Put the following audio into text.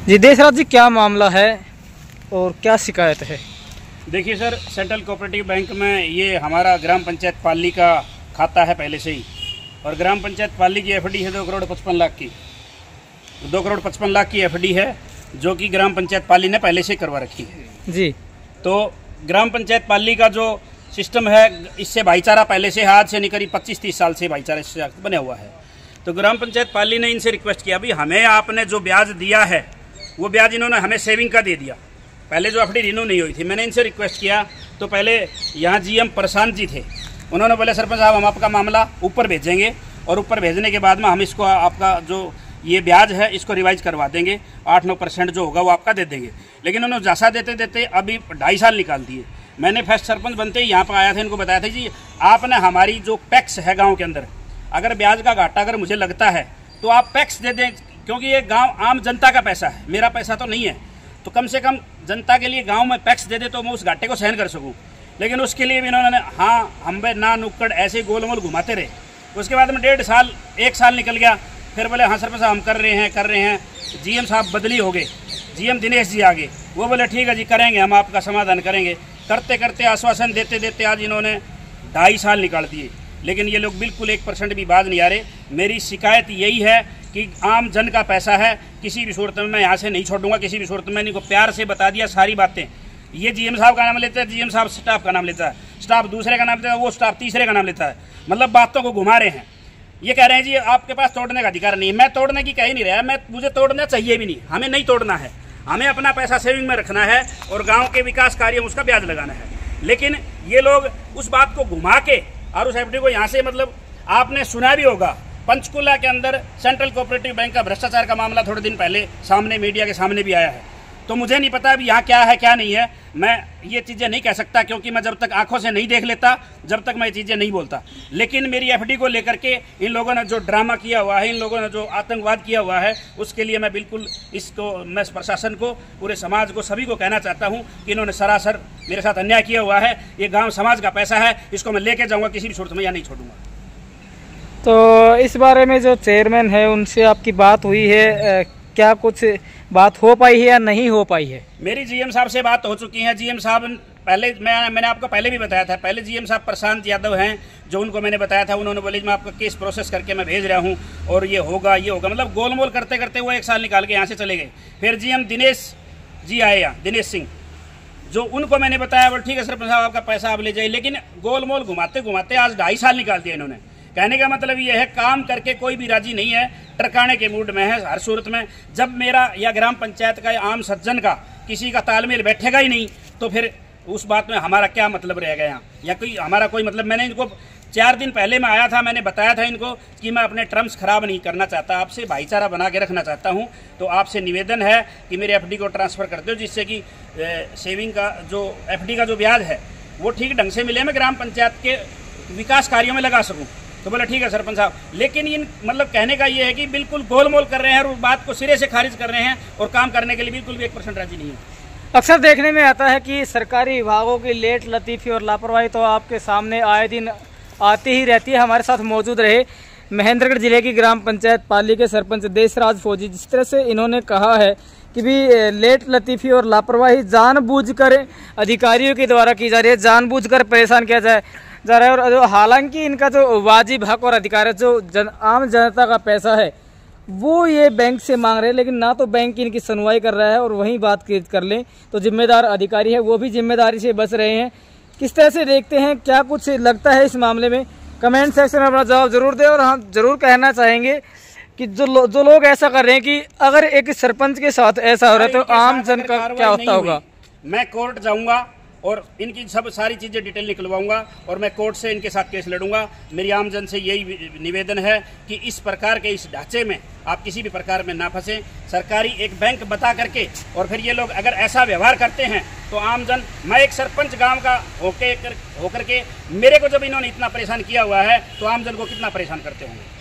जी देशराज जी, क्या मामला है और क्या शिकायत है? देखिए सर, सेंट्रल कोऑपरेटिव बैंक में ये हमारा ग्राम पंचायत पाली का खाता है पहले से ही, और ग्राम पंचायत पाली की एफडी है 2,55,00,000 की। 2,55,00,000 की एफडी है जो कि ग्राम पंचायत पाली ने पहले से करवा रखी है जी। तो ग्राम पंचायत पाली का जो सिस्टम है, इससे भाईचारा पहले से आज से नहीं करीब 25-30 साल से भाईचारा इससे बने हुआ है। तो ग्राम पंचायत पाली ने इनसे रिक्वेस्ट किया, भाई हमें आपने जो ब्याज दिया है वो ब्याज इन्होंने हमें सेविंग का दे दिया, पहले जो एफडी रिन्यू नहीं हुई थी। मैंने इनसे रिक्वेस्ट किया तो पहले यहाँ जीएम प्रशांत जी थे, उन्होंने बोले सरपंच साहब हम आपका मामला ऊपर भेजेंगे और ऊपर भेजने के बाद में हम इसको आपका जो ये ब्याज है इसको रिवाइज करवा देंगे, 8-9% जो होगा वो आपका दे देंगे। लेकिन उन्होंने जैसा देते देते अभी 2.5 साल निकाल दिए। मैंने फर्स्ट सरपंच बनते ही यहाँ पर आया था, इनको बताया था जी आपने हमारी जो पैक्स है गाँव के अंदर, अगर ब्याज का घाटा अगर मुझे लगता है तो आप पैक्स दे दें, क्योंकि ये गांव आम जनता का पैसा है, मेरा पैसा तो नहीं है। तो कम से कम जनता के लिए गांव में पैक्स दे दे तो मैं उस घाटे को सहन कर सकूं। लेकिन उसके लिए भी इन्होंने हाँ हम बे ना नुक्कड़ ऐसे गोल मोल घुमाते रहे। उसके बाद में 1.5 साल निकल गया, फिर बोले हाँ सरपंच साहब हम कर रहे हैं। जीएम साहब बदली हो गए, जीएम दिनेश जी आ गए, वो बोले ठीक है जी करेंगे, हम आपका समाधान करेंगे। करते करते आश्वासन देते देते आज इन्होंने 2.5 साल निकाल दिए, लेकिन ये लोग बिल्कुल 1% भी बाज नहीं आ रहे। मेरी शिकायत यही है कि आम जन का पैसा है, किसी भी सूरत में मैं यहाँ से नहीं छोड़ूंगा, किसी भी सूरत में। इनको प्यार से बता दिया सारी बातें। ये जीएम साहब का नाम लेता है, जीएम साहब स्टाफ का नाम लेता है, स्टाफ दूसरे का नाम लेता है, वो स्टाफ तीसरे का नाम लेता है। मतलब बातों को घुमा रहे हैं। ये कह रहे हैं जी आपके पास तोड़ने का अधिकार नहीं है। मैं तोड़ने की कह ही नहीं रहा, मुझे तोड़ना चाहिए भी नहीं, हमें नहीं तोड़ना है। हमें अपना पैसा सेविंग में रखना है और गाँव के विकास कार्य में उसका ब्याज लगाना है। लेकिन ये लोग उस बात को घुमा के और उस एफडी को यहाँ से, मतलब आपने सुना भी होगा पंचकुला के अंदर सेंट्रल कोऑपरेटिव बैंक का भ्रष्टाचार का मामला थोड़े दिन पहले सामने मीडिया के सामने भी आया है। तो मुझे नहीं पता अभी यहाँ क्या है क्या नहीं है, मैं ये चीज़ें नहीं कह सकता, क्योंकि मैं जब तक आंखों से नहीं देख लेता जब तक मैं ये चीज़ें नहीं बोलता। लेकिन मेरी एफडी को लेकर के इन लोगों ने जो ड्रामा किया हुआ है, इन लोगों ने जो आतंकवाद किया हुआ है, उसके लिए मैं बिल्कुल इसको, मैं प्रशासन को, पूरे समाज को, सभी को कहना चाहता हूँ कि इन्होंने सरासर मेरे साथ अन्याय किया हुआ है। ये गाँव समाज का पैसा है, इसको मैं लेके जाऊँगा, किसी भी सूरत में या नहीं छोड़ूंगा। तो इस बारे में जो चेयरमैन है उनसे आपकी बात हुई है, क्या कुछ बात हो पाई है या नहीं हो पाई है? मेरी जीएम साहब से बात हो चुकी है। जीएम साहब पहले मैंने आपको पहले भी बताया था, पहले जीएम साहब प्रशांत यादव हैं जो उनको मैंने बताया था, उन्होंने बोले मैं आपका केस प्रोसेस करके मैं भेज रहा हूं और ये होगा ये होगा, मतलब गोलमोल करते करते वो 1 साल निकाल के यहाँ से चले गए। फिर जीएम दिनेश जी आए यहाँ, दिनेश सिंह, जो उनको मैंने बताया बोले ठीक है सरपंच साहब आपका पैसा आप ले जाइए। लेकिन गोलमोल घुमाते घुमाते आज 2.5 साल निकाल दिया इन्होंने। कहने का मतलब ये है काम करके कोई भी राजी नहीं है, टरकाने के मूड में है हर सूरत में। जब मेरा या ग्राम पंचायत का या आम सज्जन का किसी का तालमेल बैठेगा ही नहीं तो फिर उस बात में हमारा क्या मतलब रहेगा यहाँ, या कोई हमारा कोई मतलब। मैंने इनको 4 दिन पहले मैं आया था, मैंने बताया था इनको कि मैं अपने टर्म्स खराब नहीं करना चाहता, आपसे भाईचारा बना के रखना चाहता हूँ। तो आपसे निवेदन है कि मेरे एफडी को ट्रांसफ़र कर दो, जिससे कि सेविंग का जो एफडी का जो ब्याज है वो ठीक ढंग से मिले, मैं ग्राम पंचायत के विकास कार्यों में लगा सकूँ। तो बोला ठीक है सरपंच साहब। लेकिन इन मतलब कहने का ये है कि बिल्कुल गोलमोल कर रहे हैं और उस बात को सिरे से खारिज कर रहे हैं और काम करने के लिए बिल्कुल भी 1% राजी नहीं है। अक्सर देखने में आता है कि सरकारी विभागों की लेट लतीफ़ी और लापरवाही तो आपके सामने आए दिन आती ही रहती है। हमारे साथ मौजूद रहे महेंद्रगढ़ जिले की ग्राम पंचायत पाली के सरपंच देशराज फौजी, जिस तरह से इन्होंने कहा है कि भी लेट लतीफ़ी और लापरवाही जानबूझकर अधिकारियों के द्वारा की जा रही है, जानबूझकर परेशान किया जा रहा है। और जो हालांकि इनका जो वाजिब हक और अधिकार है, जो आम जनता का पैसा है वो ये बैंक से मांग रहे हैं, लेकिन ना तो बैंक इनकी सुनवाई कर रहा है और वहीं बात कर लें तो जिम्मेदार अधिकारी है वो भी जिम्मेदारी से बच रहे हैं। किस तरह से देखते हैं, क्या कुछ लगता है इस मामले में? कमेंट सेक्शन में अपना जवाब जरूर दें। और हम जरूर कहना चाहेंगे कि जो लोग ऐसा कर रहे हैं कि अगर एक सरपंच के साथ ऐसा हो रहा है तो आम जन का क्या होता होगा। मैं कोर्ट जाऊंगा और इनकी सब सारी चीज़ें डिटेल निकलवाऊंगा और मैं कोर्ट से इनके साथ केस लड़ूंगा। मेरी आम जन से यही निवेदन है कि इस प्रकार के इस ढांचे में आप किसी भी प्रकार में ना फंसें। सरकारी एक बैंक बता करके और फिर ये लोग अगर ऐसा व्यवहार करते हैं तो आम जन, मैं एक सरपंच गांव का होकर के मेरे को जब इन्होंने इतना परेशान किया हुआ है तो आम जन को कितना परेशान करते होंगे।